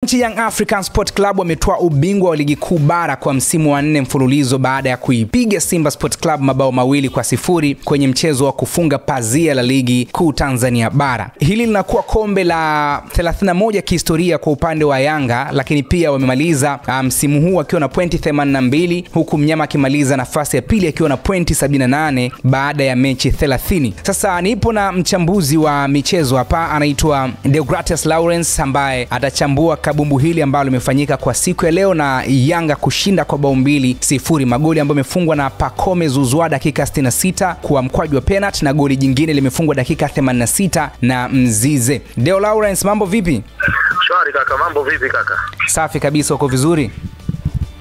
Wananchi Young African Sport Club wametoa ubingwa wa ligi kuu bara kwa msimu wa 4 mfululizo baada ya kuipiga Simba Sport Club mabao 2-0 kwenye mchezo wa kufunga pazia la ligi kuu Tanzania bara. Hili linakuwa kombe la 31 kihistoria kwa upande wa Yanga, lakini pia wamemaliza msimu huu akiwa na pointi 82 huku mnyama akimaliza nafasi ya pili akiwa na pointi 78 baada ya mechi 30. Sasa nipo na mchambuzi wa michezo hapa, anaitwa Deogratias Lawrence, ambaye atachambua kabumbu hili ambalo limefanyika kwa siku ya leo na Yanga kushinda kwa bao 2-0. Magoli ambayo yamefungwa na Pacome Zouzoua dakika 66 kwa mkwaju wa penalty, na goli jingine limefungwa dakika 86 na Mzize. Deo Lawrence, mambo vipi? Shwari kaka, mambo vipi kaka? Safi kabisa, uko vizuri?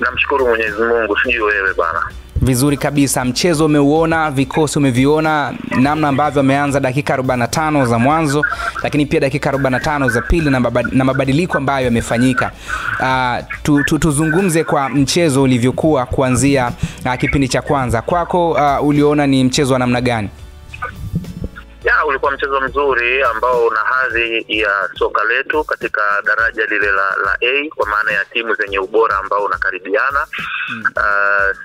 Namshukuru Mwenyezi Mungu, sijui wewe bana. Vizuri kabisa. Mchezo umeuona, vikosi umeviona, namna ambavyo ameanza dakika 45 za mwanzo, lakini pia dakika 45 za pili na mabadiliko ambayo yamefanyika. Tuzungumze kwa mchezo ulivyokuwa kuanzia kipindi cha kwanza. Kwako uliona ni mchezo wa namna gani? Ulikuwa mchezo mzuri ambao una hadhi ya soka letu katika daraja lile la A, kwa maana ya timu zenye ubora ambao unakaribiana.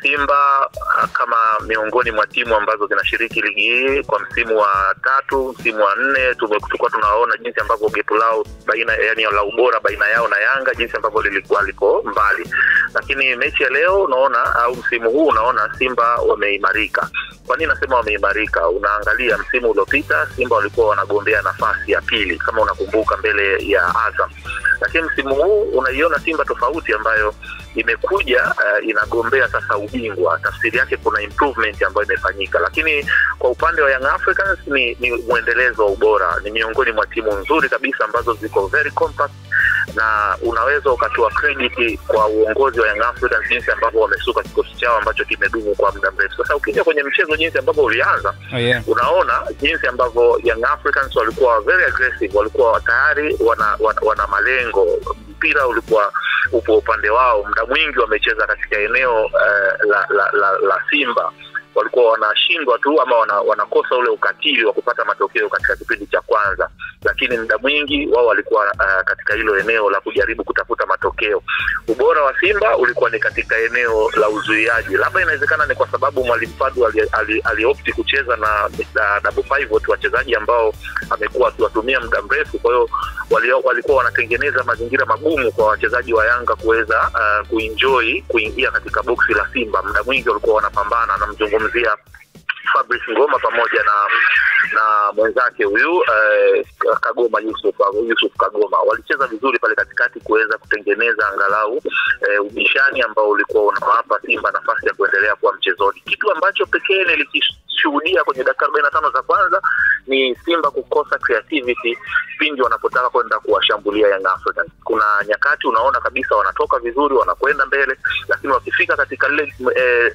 Simba kama miongoni mwa timu ambazo zinashiriki ligi hii kwa msimu wa 3, msimu wa 4, tulikuwa tunaona jinsi ambavyo gepu lao baina, yani la ubora baina yao na Yanga, jinsi ambavyo lilikuwa liko mbali. Lakini mechi ya leo unaona, au msimu huu unaona Simba wameimarika. Kwa nini nasema wameimarika? Unaangalia msimu uliopita Simba walikuwa wanagombea nafasi ya pili kama unakumbuka, mbele ya Azam. Lakini msimu huu unaiona Simba tofauti ambayo imekuja inagombea sasa ubingwa. Tafsiri yake kuna improvement ambayo imefanyika. Lakini kwa upande wa Young Africans ni muendelezo wa ubora. Ni miongoni mwa timu nzuri kabisa ambazo ziko very compact, na unaweza ukatoa credit kwa uongozi wa Young Africans jinsi ambavyo wamesuka kikosi chao ambacho kimedumu kwa muda mrefu. Sasa ukija kwenye mchezo jinsi ambavyo ulianza, unaona jinsi ambavyo Young Africans walikuwa very aggressive, walikuwa tayari wana malengo. Mpira ulikuwa upo upande wao, muda mwingi wamecheza katika eneo la Simba. Walikuwa wanashindwa tu ama wanakosa ule ukatili wa kupata matokeo katika kipindi cha kwanza, lakini muda mwingi wao walikuwa katika hilo eneo la kujaribu kutafuta matokeo. Ubora wa Simba ulikuwa ni katika eneo la uzuiaji. Labda inawezekana ni kwa sababu Mwalimu Fadu aliopti kucheza na double pivot, wachezaji ambao amekuwa akiwatumia muda mrefu. Kwa hiyo walikuwa wanatengeneza mazingira magumu kwa wachezaji wa Yanga kuweza kuenjoy kuingia katika boksi la Simba. Muda mwingi walikuwa wanapambana na mzungumzia Fabrice Ngoma pamoja na mwenzake huyu Kagoma Yusuf Kagoma. Walicheza vizuri pale katikati kuweza kutengeneza angalau ubishani ambao ulikuwa unawapa Simba nafasi ya kuendelea kuwa mchezoni. Kitu ambacho pekee nilikishuhudia kwenye dakika 45 za kwanza ni Simba kukosa creativity pindi wanapotaka kwenda kuwashambulia Young Africans. Kuna nyakati unaona kabisa wanatoka vizuri, wanakwenda mbele, lakini wakifika katika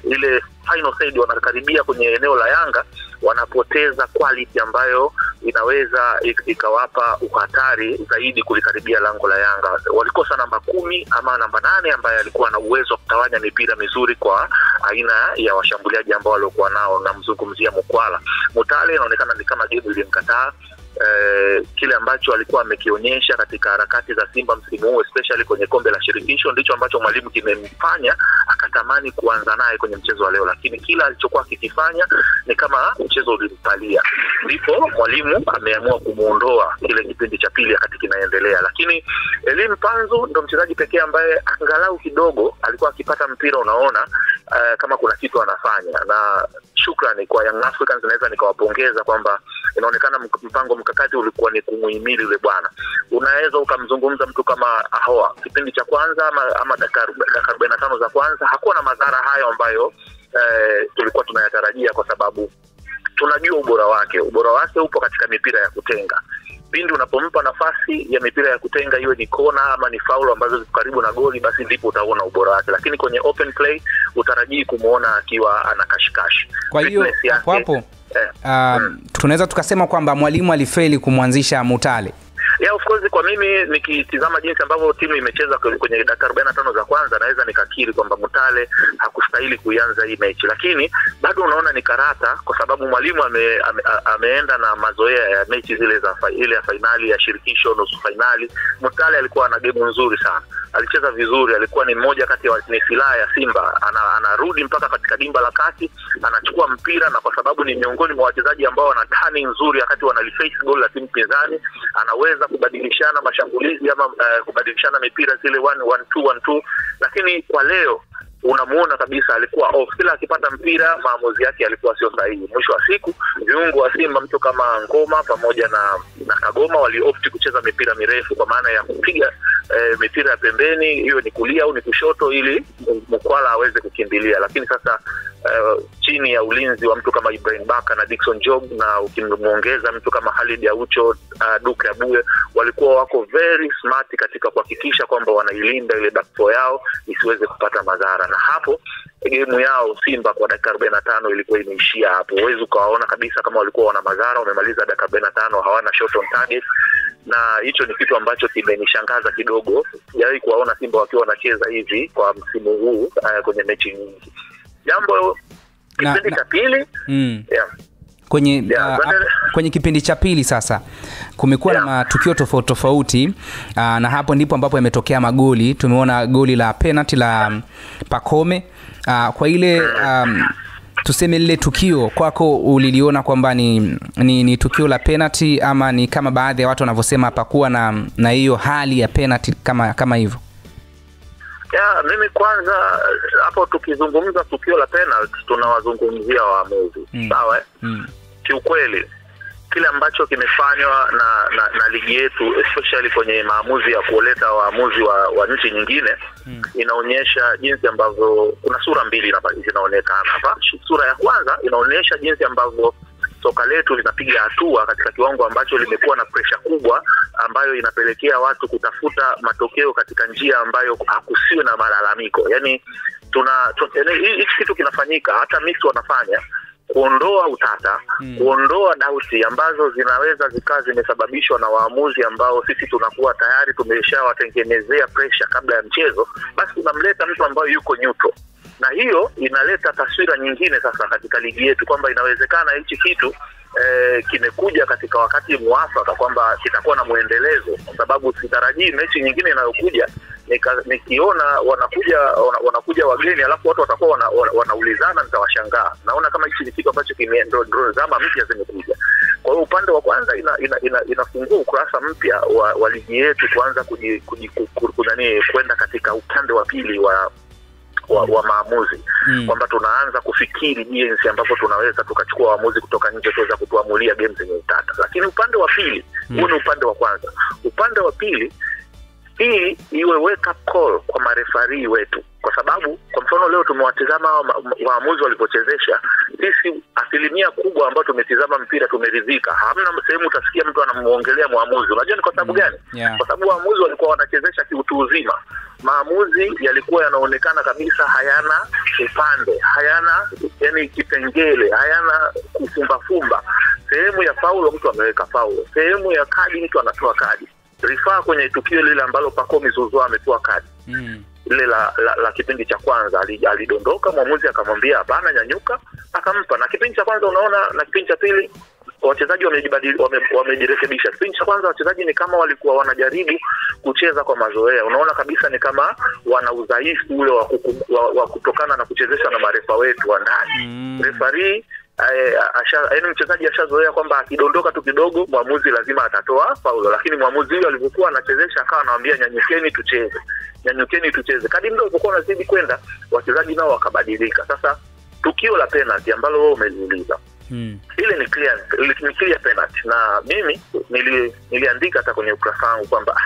ile final third, wanakaribia kwenye eneo la Yanga, wanapoteza quality ambayo inaweza ikawapa uhatari zaidi kulikaribia lango la Yanga. Walikosa namba 10 ama namba 8 ambaye alikuwa na uwezo wa kutawanya mipira mizuri kwa aina ya washambuliaji ambao walikuwa nao. Namzungumzia Mukwala. Mutale inaonekana ni kama jibu lilimkataa kile ambacho alikuwa amekionyesha katika harakati za Simba msimu huu, especially kwenye kombe la shirikisho, ndicho ambacho mwalimu kimemfanya akatamani kuanza naye kwenye mchezo wa leo. Lakini kila alichokuwa kikifanya ni kama mchezo ulimpalia, ndipo mwalimu ameamua kumuondoa kile kipindi cha pili wakati kinaendelea. Lakini Elim Panzu ndo mchezaji pekee ambaye angalau kidogo alikuwa akipata mpira, unaona kama kuna kitu anafanya. Na shukrani kwa Young Africans, naweza nikawapongeza kwamba inaonekana mpango mkakati ulikuwa ni kumuhimili yule bwana. Unaweza ukamzungumza mtu kama Ahoa kipindi cha kwanza ama dakika 45 za kwanza hakuwa na madhara hayo ambayo tulikuwa tunayatarajia, kwa sababu tunajua ubora wake upo katika mipira ya kutenga. Pindi unapompa nafasi ya mipira ya kutenga, iwe ni kona ama ni faulu ambazo ziko karibu na goli, basi ndipo utaona ubora wake. Lakini kwenye open play utarajii kumuona akiwa anakashikash. Kwa hiyo hapo tunaweza tukasema kwamba mwalimu alifeli kumwanzisha Mutale. Yeah, of course kwa mimi nikitizama jinsi ambavyo timu imecheza kwenye dakika 45 za kwanza naweza nikakiri kwamba Mutale hakustahili kuianza hii mechi, lakini bado unaona ni karata kwa sababu mwalimu ameenda na mazoea ya mechi zile za ile ya finali ya shirikisho, nusu finali. Mutale alikuwa na game nzuri sana, alicheza vizuri, alikuwa ni mmoja kati ya silaha ya Simba. Anarudi mpaka katika dimba la kati, anachukua mpira, na kwa sababu ni miongoni mwa wachezaji ambao wana turning nzuri wakati wanaliface goal la timu pinzani, anaweza kubadilishana mashambulizi ama kubadilishana mipira zile 1-1-2-1-2. Lakini kwa leo unamuona kabisa alikuwa off, kila akipata mpira maamuzi yake alikuwa sio sahihi. Mwisho wa siku viungo wa Simba mtu kama Ngoma pamoja na Kagoma waliopt kucheza mipira mirefu, kwa maana ya kupiga mipira ya pembeni, hiyo ni kulia au ni kushoto, ili Mkwala aweze kukimbilia. Lakini sasa chini ya ulinzi wa mtu kama Ibrahim Baka na Dickson Job, na ukimuongeza mtu kama Khalid Aucho, Duke Abuye, walikuwa wako very smart katika kuhakikisha kwamba wanailinda ile back four yao isiweze kupata madhara. Na hapo game yao Simba kwa dakika 45 ilikuwa imeishia hapo. Huwezi ukawaona kabisa kama walikuwa wana madhara, wamemaliza dakika 45 hawana shot on target, na hicho ni kitu ambacho kimenishangaza kidogo. Sijawahi kuwaona Simba wakiwa wanacheza hivi kwa msimu huu kwenye mechi nyingi. Jambo kipindi cha pili kwenye kipindi cha pili sasa kumekuwa na matukio tofauti, na hapo ndipo ambapo yametokea magoli. Tumeona goli la penalty la Pacome. Kwa ile tuseme lile tukio kwako uliliona kwamba ni tukio la penalty, ama ni kama baadhi ya watu wanavyosema hapakuwa na hiyo hali ya penalty kama hivyo? Mimi kwanza hapo tukizungumza tukio la penalty tunawazungumzia waamuzi. Sawa? Kiukweli kile ambacho kimefanywa na ligi yetu, especially kwenye maamuzi ya kuleta waamuzi wa nchi nyingine, inaonyesha jinsi ambavyo kuna sura mbili zinaonekana hapa. Sura ya kwanza inaonyesha jinsi ambavyo soka letu linapiga hatua katika kiwango ambacho limekuwa na pressure kubwa, ambayo inapelekea watu kutafuta matokeo katika njia ambayo hakusiwe na malalamiko. Yani hii kitu kinafanyika, hata mix wanafanya kuondoa utata, kuondoa dauti ambazo zinaweza zikawa zimesababishwa na waamuzi ambao sisi tunakuwa tayari tumeshawatengenezea pressure kabla ya mchezo. Basi tunamleta mtu ambaye yuko neutral, na hiyo inaleta taswira nyingine sasa katika ligi yetu kwamba inawezekana hichi kitu kimekuja katika wakati muafaka, kwamba kitakuwa na muendelezo, kwa sababu sitarajii mechi nyingine inayokuja nikiona wanakuja wageni alafu watu watakuwa wanaulizana, nitawashangaa. Naona kama hichi ni kitu ambacho ndio zama mpya zimekuja. Kwa hiyo upande wa kwanza inafungua ukurasa mpya wa ligi yetu kuanza kwenda katika upande wa pili wa maamuzi, kwamba tunaanza kufikiri jinsi ambapo tunaweza tukachukua waamuzi kutoka nje tuweza kutuamulia game zenye utata. Lakini upande wa pili, huu ni upande wa kwanza. Upande wa pili, hii iwe wake up call kwa marefari wetu, kwa sababu kwa mfano leo tumewatizama waamuzi walipochezesha. Sisi asilimia kubwa ambao tumetizama mpira tumeridhika. Hamna sehemu utasikia mtu anamuongelea muamuzi. Unajua ni kwa sababu gani? Kwa sababu waamuzi walikuwa wanachezesha kiutu uzima. Maamuzi yalikuwa yanaonekana kabisa hayana upande, hayana yani kipengele, hayana kufumba. Sehemu ya faulo mtu ameweka faulo, sehemu ya kadi mtu anatoa kadi. Rifaa kwenye tukio lile ambalo Pacome Zouzoua ametoa kadi lile la kipindi cha kwanza, alidondoka, mwamuzi akamwambia hapana, nyanyuka, akampa. Na kipindi cha kwanza unaona, na kipindi cha pili wachezaji wamejirekebisha. Kipindi cha kwanza wachezaji ni kama walikuwa wanajaribu kucheza kwa mazoea, unaona kabisa ni kama wana udhaifu ule wa kutokana na kuchezesha na marefa wetu wa ndani. Referee mchezaji ashazoea kwamba akidondoka tu kidogo mwamuzi lazima atatoa faulo, lakini mwamuzi huyo alivyokuwa anachezesha akawa anawaambia nyanyukeni tucheze. Kadri ndio ilivyokuwa inazidi kwenda, wachezaji nao wakabadilika. Sasa tukio la penalty ambalo wewe umeliuliza, ile ni clear penalty, na mimi niliandika hata kwenye ukurasa wangu kwamba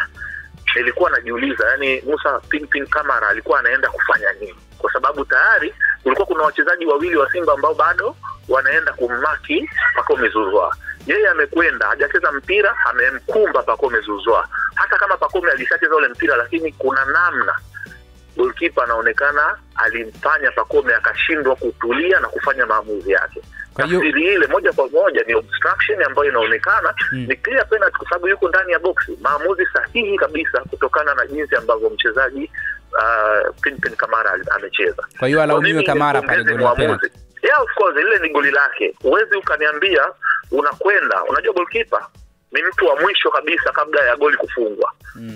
nilikuwa najiuliza, yani Musa Ping Kamara alikuwa anaenda kufanya nini, kwa sababu tayari kulikuwa kuna wachezaji wawili wa Simba ambao bado wanaenda kummaki Pacome Zouzoua. Yeye amekwenda hajacheza mpira, amemkumba Pacome Zouzoua. Hata kama Pacome alishacheza ule mpira, lakini kuna namna goalkeeper anaonekana alimfanya Pacome akashindwa kutulia na kufanya maamuzi yake. Tafsiri ile moja kwa moja ni obstruction ambayo inaonekana ni clear penalty kwa sababu yuko ndani ya boxi. Maamuzi sahihi kabisa kutokana na jinsi ambavyo mchezaji Pinpin Kamara amecheza. Kwa hiyo alaumiwe Kamara pale goli la penalty. Yeah, of course ile ni goli lake. Huwezi ukaniambia unakwenda, unajua goalkeeper ni mtu wa mwisho kabisa kabla ya goli kufungwa.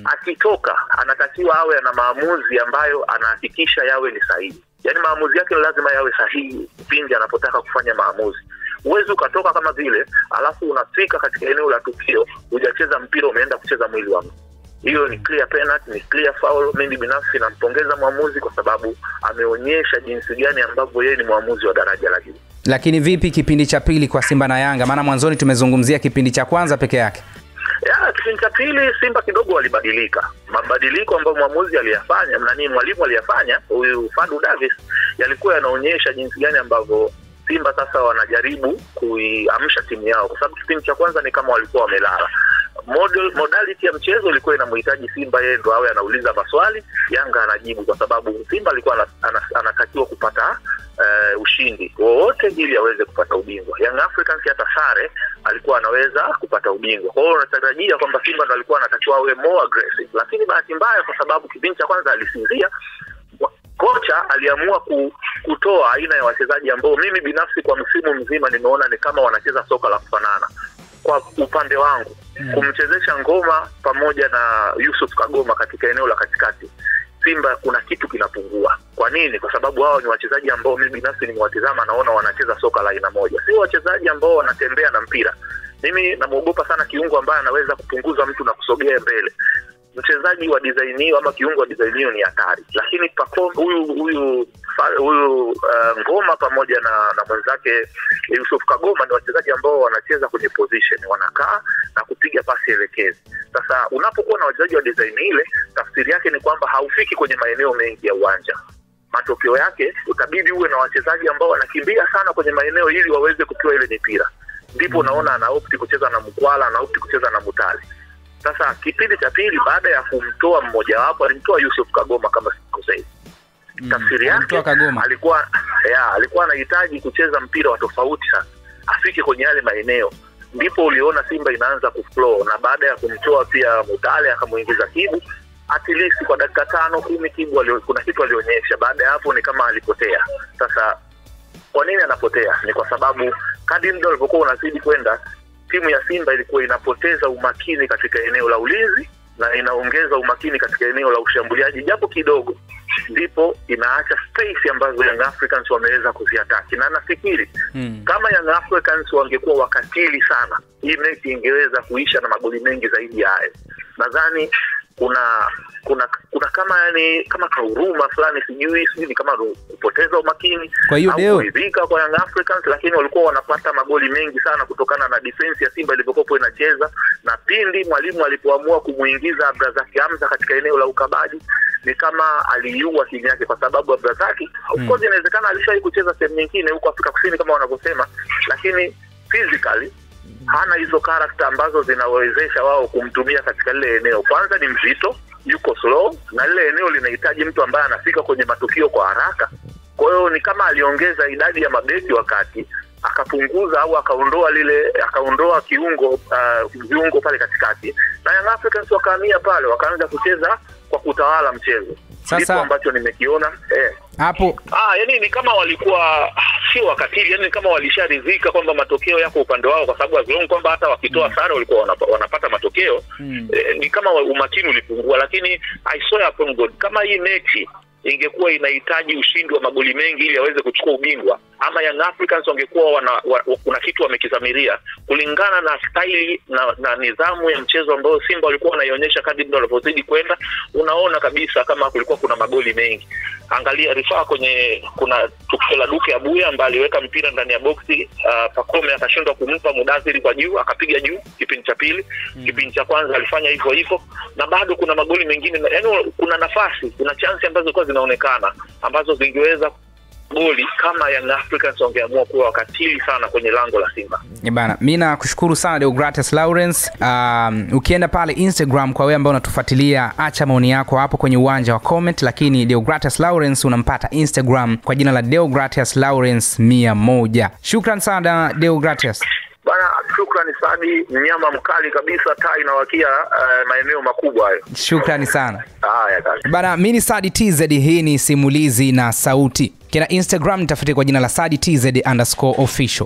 Akitoka anatakiwa awe na maamuzi ambayo anahakikisha yawe ni sahihi. Yaani maamuzi yake lazima yawe sahihi pindi anapotaka kufanya maamuzi. Huwezi ukatoka kama vile alafu unafika katika eneo la tukio hujacheza mpira umeenda kucheza mwili wa mtu. Hiyo ni clear penalty, ni clear foul. Mimi binafsi nampongeza mwamuzi kwa sababu ameonyesha jinsi gani ambavyo yeye ni mwamuzi wa daraja la juu. Lakini vipi kipindi cha pili kwa Simba na Yanga? Maana mwanzoni tumezungumzia kipindi cha kwanza peke yake. Kipindi cha pili Simba kidogo walibadilika. Mabadiliko ambayo mwamuzi aliyafanya, mwalimu aliyafanya, huyu Fadu Davis, yalikuwa yanaonyesha jinsi gani ambavyo Simba sasa wanajaribu kuiamsha timu yao kwa sababu kipindi cha kwanza ni kama walikuwa wamelala. Modality ya mchezo ilikuwa inamhitaji Simba yeye ndo awe anauliza maswali, Yanga anajibu kwa sababu Simba alikuwa anatakiwa kupata ushindi wowote ili aweze kupata ubingwa. Young Africans hata sare alikuwa anaweza kupata ubingwa. Kwa hiyo unatarajia kwamba Simba ndo alikuwa anatakiwa awe more aggressive. Lakini bahati mbaya kwa sababu kipindi cha kwanza alisinzia, kocha aliamua kutoa aina ya wachezaji ambao mimi binafsi kwa msimu mzima nimeona ni kama wanacheza soka la kufanana. Kwa upande wangu kumchezesha Ngoma pamoja na Yusuf Kagoma katika eneo la katikati, Simba kuna kitu kinapungua. Kwa nini? Kwa sababu hao ni wachezaji ambao mimi binafsi nimewatazama naona wanacheza soka la aina moja. Sio wachezaji ambao wanatembea na mpira. Mimi namuogopa sana kiungo ambaye anaweza kupunguza mtu na kusogea mbele. Mchezaji wa design hiyo ama kiungo wa design hiyo ni hatari. Lakini huyu Ngoma pamoja na mwenzake Yusuf Kagoma ni wachezaji ambao wanacheza kwenye position, wanakaa na kupiga pasi elekezi. Sasa unapokuwa na wachezaji wa design ile, tafsiri yake ni kwamba haufiki kwenye maeneo mengi ya uwanja. Matokeo yake utabidi uwe na wachezaji ambao wanakimbia sana kwenye maeneo ili waweze kutoa ile mipira. Ndipo unaona anaopti kucheza na Mkwala, anaopti kucheza na Mutali. Sasa kipindi cha pili baada ya kumtoa mmoja wapo alimtoa Yusuf Kagoma kama sikosei. Tafsiri yake alikuwa anahitaji kucheza mpira wa tofauti sana. Afike kwenye yale maeneo. Ndipo uliona Simba inaanza kuflow na baada ya kumtoa pia Mutale akamuingiza Kibu, at least kwa dakika 5-10 Kibu kuna kitu alionyesha. Baada ya hapo ni kama alipotea. Sasa kwa nini anapotea? Ni kwa sababu kadri muda ulipokuwa unazidi kwenda, timu ya Simba ilikuwa inapoteza umakini katika eneo la ulinzi na inaongeza umakini katika eneo la ushambuliaji japo kidogo. Ndipo inaacha space ambazo Young Africans wameweza kuziataki. Na nafikiri kama Young Africans wangekuwa wakatili sana, hii mechi ingeweza kuisha na magoli mengi zaidi ya hayo. Nadhani kuna kama huruma fulani sijui kama kupoteza umakini. Kwa hiyo leo kuridhika kwa Young Africans, lakini walikuwa wanapata magoli mengi sana kutokana na defense ya Simba ilivyokuwa inacheza, na pindi mwalimu alipoamua kumuingiza Abdrazaki Hamza katika eneo la ukabaji ni kama aliua timu yake kwa sababu Abdrazaki of course inawezekana alishawahi kucheza sehemu nyingine huko Afrika Kusini kama wanavyosema, lakini physically hana hizo character ambazo zinawezesha wao kumtumia katika lile eneo. Kwanza ni mzito, yuko slow, na lile eneo linahitaji mtu ambaye anafika kwenye matukio kwa haraka. Kwa hiyo ni kama aliongeza idadi ya mabeki wakati akapunguza au akaondoa viungo pale katikati, na Young Africans wakahamia pale wakaanza kucheza kwa kutawala mchezo. Sasa ambacho nimekiona hapo yani ni kama walikuwa sio wakatili, yani kama walisharidhika kwamba matokeo yako upande wao, kwa sababu azilongo kwamba hata wakitoa sare walikuwa wanapata matokeo. Ni kama umakini ulipungua. Lakini I swear upon God, kama hii mechi ingekuwa inahitaji ushindi wa magoli mengi ili aweze kuchukua ubingwa, ama Young Africans wangekuwa kuna kitu wamekizamiria kulingana na style na nidhamu ya mchezo ambao Simba walikuwa wanaionyesha kadri muda ulipozidi kwenda, unaona kabisa kama kulikuwa kuna magoli mengi. Angalia rifaa kuna tukio la Duke Abuya ambaye aliweka mpira ndani ya boxi, Pacome akashindwa kumpa Mudathiri kwa juu, akapiga juu kipindi cha pili. Kipindi cha kwanza alifanya hivyo na bado kuna magoli mengine. Yaani kuna nafasi, kuna chance ambazo kwa zinaonekana ambazo zingeweza goli kama Young Africans wangeamua kuwa wakatili sana kwenye lango la Simba. Bana, mimi nakushukuru sana Deogratias Lawrence. Ukienda pale Instagram kwa wewe ambao unatufuatilia, acha maoni yako hapo kwenye uwanja wa comment, lakini Deogratias Lawrence unampata Instagram kwa jina la Deogratias Lawrence 100. Shukran sana Deogratias. Bana, shukrani Sadi, mnyama mkali kabisa, taa inawakia maeneo makubwa hayo. Shukrani sana. Haya kazi. Bana, mimi ni Sadi TZ, hii ni Simulizi na Sauti. Kina Instagram nitafute kwa jina la Sadi TZ_official.